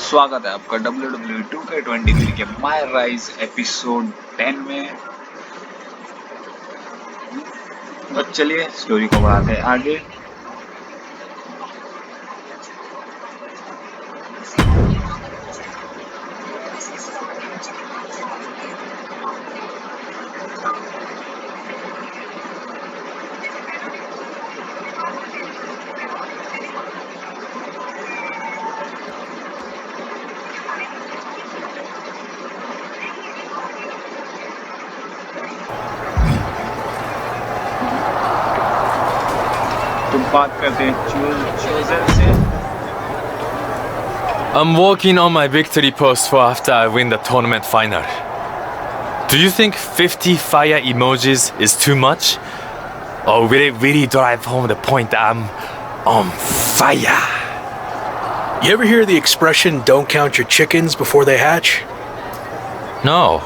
स्वागत है आपका Wwe 2K23 के माय राइज एपिसोड 10 में। तो चलिए स्टोरी को बढ़ाते हैं आगे। तो बात करते हैं चोजन से। I'm working on my victory post for after I win the tournament final. Do you think 50 fire emojis is too much? Or will it really drive home the point that I'm on fire? You ever hear the expression, don't count your chickens before they hatch? No.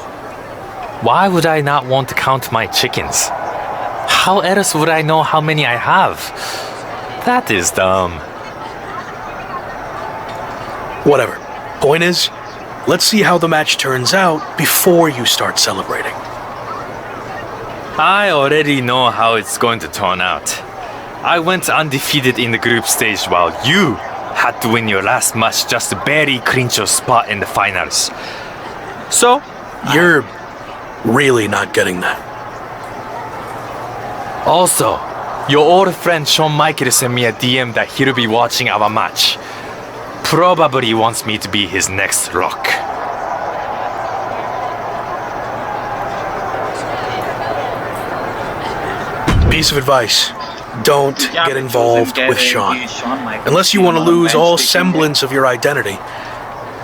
Why would I not want to count my chickens? How else would I know how many I have? That is dumb. Whatever. Point is, let's see how the match turns out before you start celebrating. I already know how it's going to turn out. I went undefeated in the group stage while you had to win your last match just to barely clinch your spot in the finals. So, You're really not getting that. also, your old friend Shawn Michael sent me a DM that he'll be watching our match. Probably wants me to be his next rock. Piece of advice. Don't get involved with Sean. Unless you want to lose all semblance of your identity.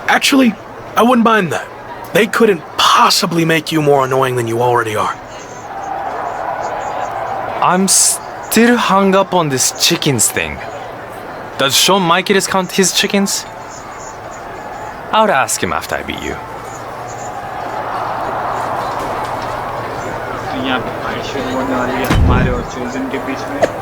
Actually, I wouldn't mind that. They couldn't possibly make you more annoying than you already are. I'm still hung up on this chickens thing. Does Shawn Michaels count his chickens? I'll ask him after I beat you. तो यहाँ पे fight शुरू होने वाली है हमारे और chosen के बीच में।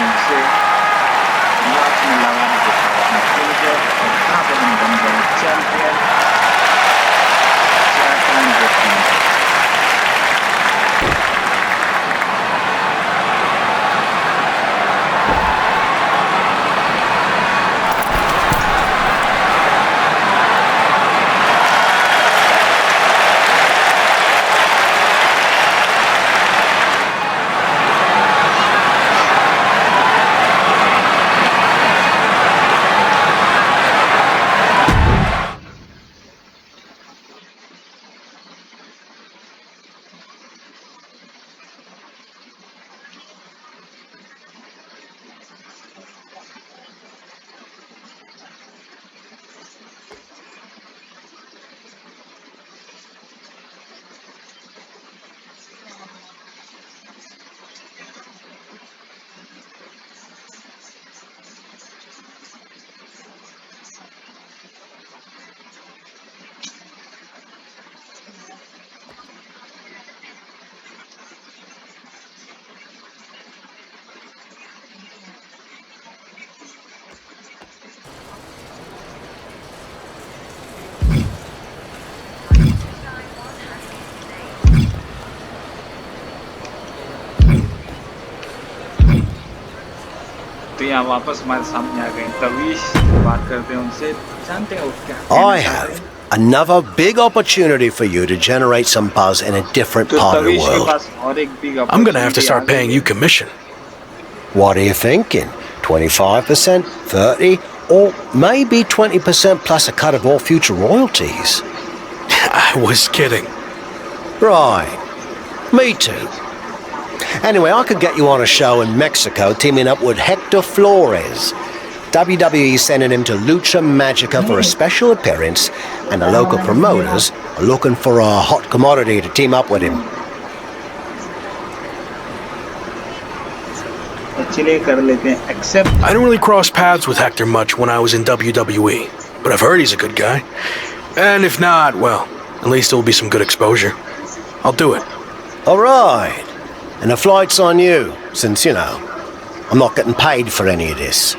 उनसे लाख में लगाने के बाद अपना खेल गए और कहाँ पे हम बन गए चैंपियन। तो यहाँ वापस हमारे सामने आ गए तवीश, बात करते हैं उनसे, जानते हैं वो क्या कहना I चाह रहे have हैं। another big opportunity for you to generate some buzz in a different तो part of the तवीश के world. पास और एक big I'm gonna have to opportunity start आ गई paying है। you commission. What are you thinking? 25%, 30, or maybe 20% plus a cut of all future royalties? I was kidding. Right. Me too. Anyway, I could get you on a show in Mexico teaming up with Hector Flores. WWE sending him to Lucha Magica for a special appearance, and the local promoters are looking for a hot commodity to team up with him. चलिए कर लेते हैं accept। I didn't really cross paths with Hector much when I was in WWE, but I've heard he's a good guy. And if not, well, at least it'll be some good exposure. I'll do it. All right. And the flight's on you, since, you know, I'm not getting paid for any of this.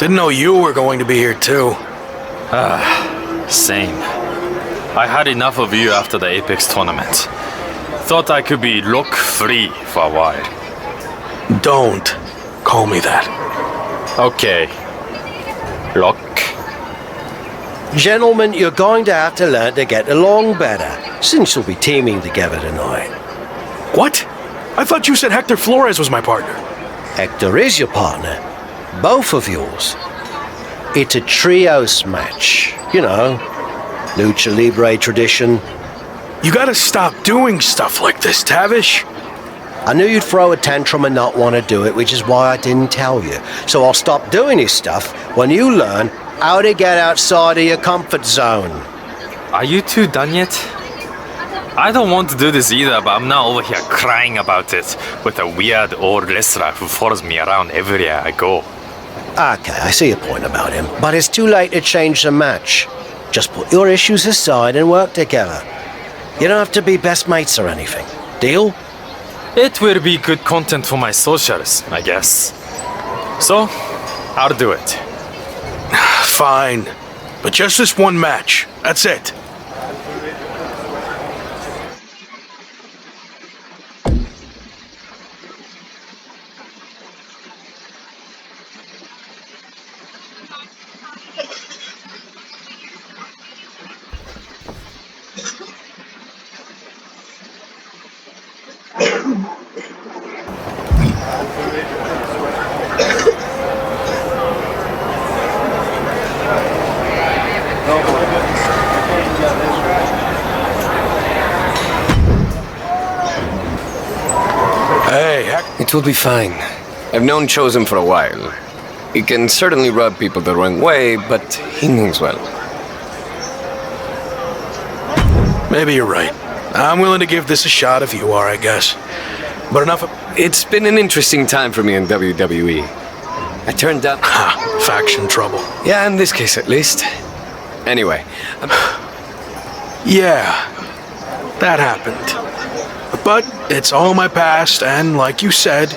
Didn't know you were going to be here too. Same. I had enough of you after the Apex tournament. Thought I could be look-free for a while. Don't call me that. Okay. Lock. Gentlemen, you're going to have to learn to get along better, since you'll be teaming together tonight. What? I thought you said Hector Flores was my partner. Hector is your partner. Both of yours. It's a trios match. You know, Lucha Libre tradition. You gotta stop doing stuff like this, Tavish. I knew you'd throw a tantrum and not want to do it, which is why I didn't tell you. So I'll stop doing this stuff when you learn how to get outside of your comfort zone. Are you two done yet? I don't want to do this either, but I'm not over here crying about it with a weird old wrestler who follows me around everywhere I go. Okay, I see your point about him. But it's too late to change the match. Just put your issues aside and work together. You don't have to be best mates or anything. Deal? It will be good content for my socials, I guess. So, I'll do it. Fine. But just this one match. That's it. Hey, It will be fine. I've known Chosen for a while. He can certainly rub people the wrong way, but he means well. Maybe you're right. I'm willing to give this a shot if you are, I guess. But enough of... It's been an interesting time for me in WWE. I turned down... faction trouble. Yeah, in this case at least. Anyway. Yeah, that happened. But it's all my past, and like you said,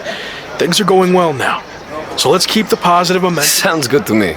things are going well now. So let's keep the positive momentum. Sounds good to me.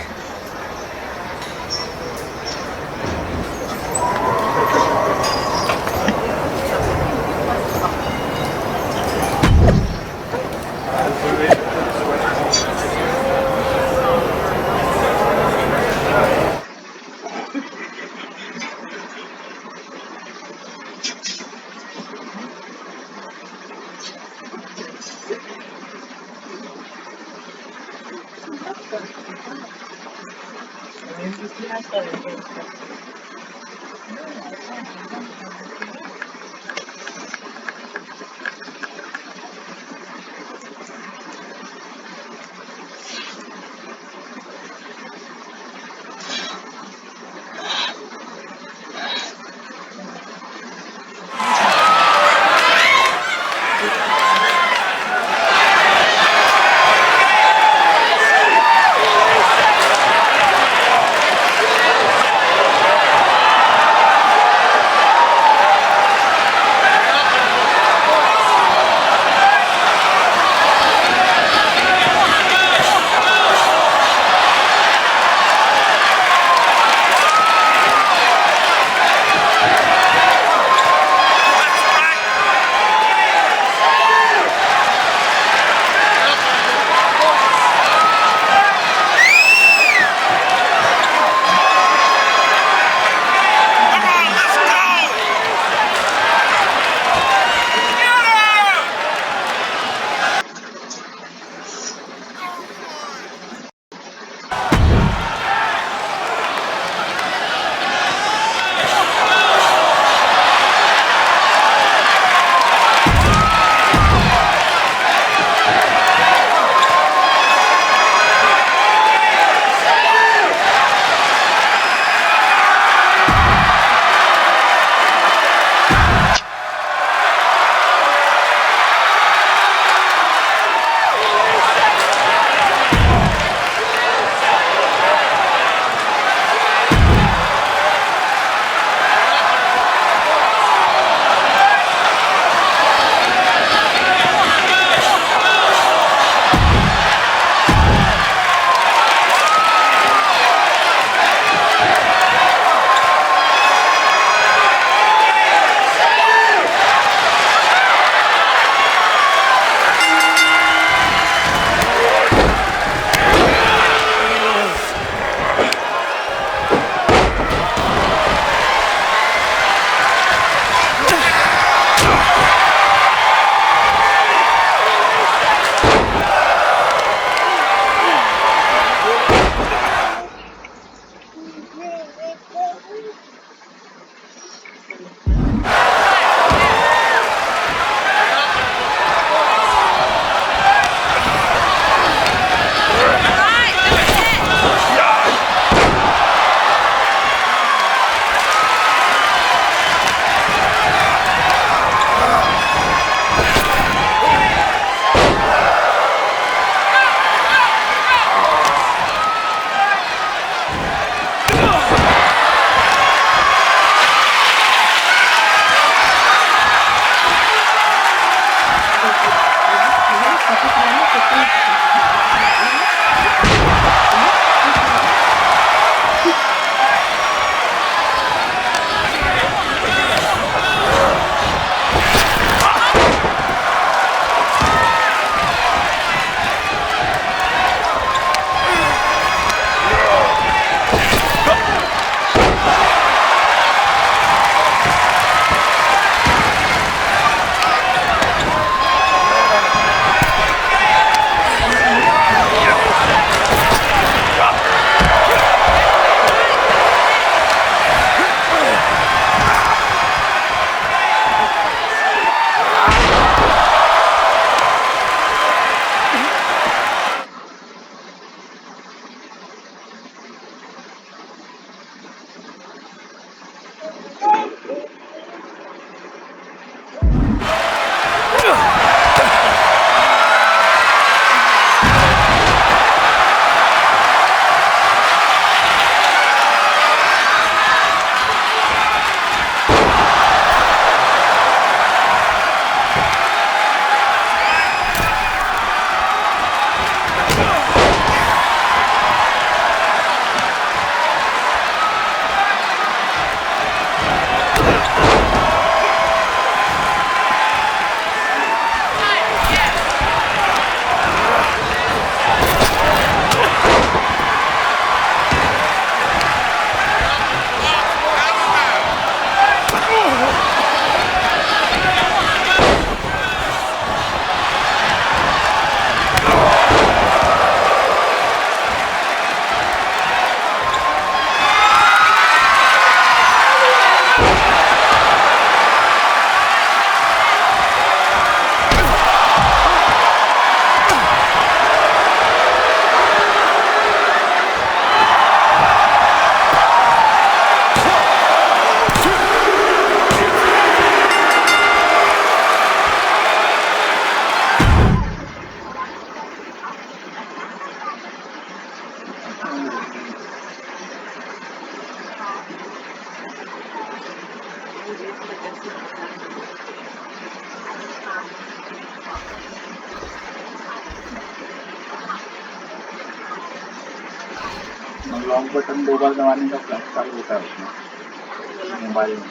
Long button 2 बार दबाने का flash चालू होता है उसमें mobile में।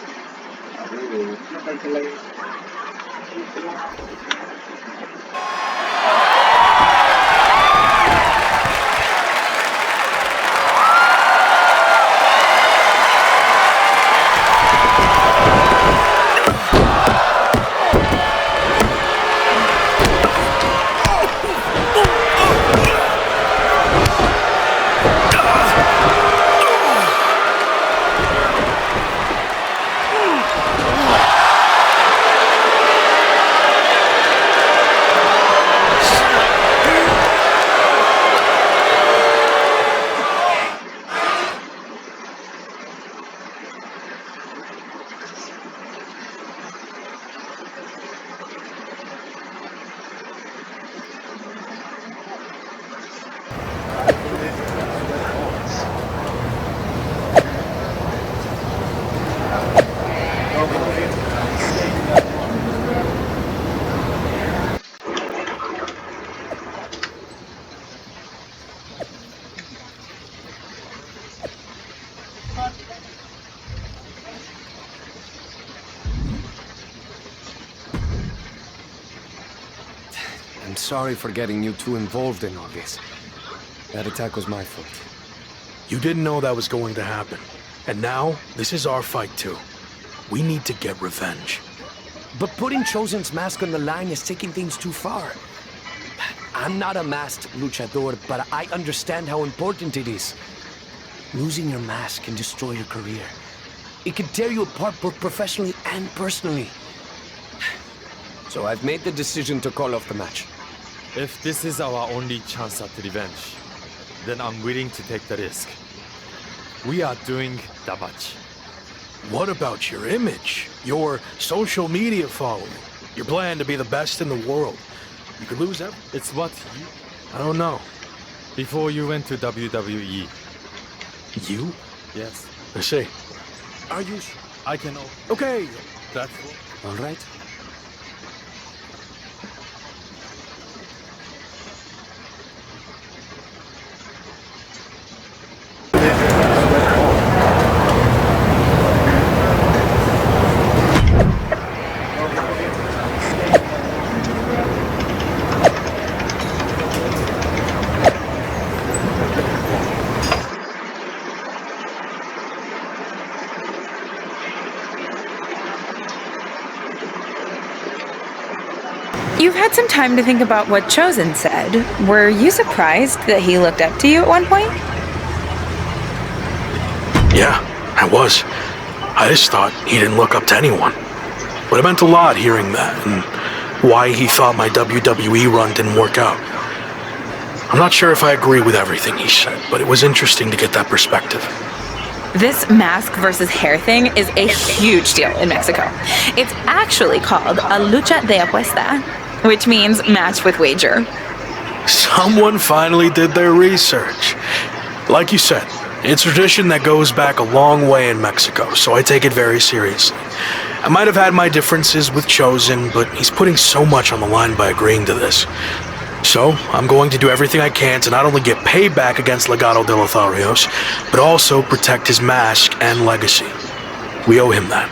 अरे उसमें कैसे लगेगा? I'm sorry for getting you two involved in all this. That attack was my fault. You didn't know that was going to happen. And now, this is our fight too. We need to get revenge. But putting Chosen's mask on the line is taking things too far. I'm not a masked luchador, but I understand how important it is. Losing your mask can destroy your career. It can tear you apart both professionally and personally. So I've made the decision to call off the match. If this is our only chance at revenge, then I'm willing to take the risk. We are doing the match. What about your image? Your social media following? Your plan to be the best in the world? You could lose everything. It's what you... I don't know. Before you went to WWE. You? Yes. I see. Are you... I can... Okay. That's... All right. You've had some time to think about what Chosen said. Were you surprised that he looked up to you at one point? Yeah, I was. I just thought he didn't look up to anyone. But it meant a lot hearing that, and why he thought my WWE run didn't work out. I'm not sure if I agree with everything he said, but it was interesting to get that perspective. This mask versus hair thing is a huge deal in Mexico. It's actually called a lucha de apuesta, which means match with wager. Someone finally did their research. Like you said, it's a tradition that goes back a long way in Mexico, so I take it very seriously. I might have had my differences with Chosen, but he's putting so much on the line by agreeing to this. So, I'm going to do everything I can to not only get payback against Legado de Lotharios, but also protect his mask and legacy. We owe him that.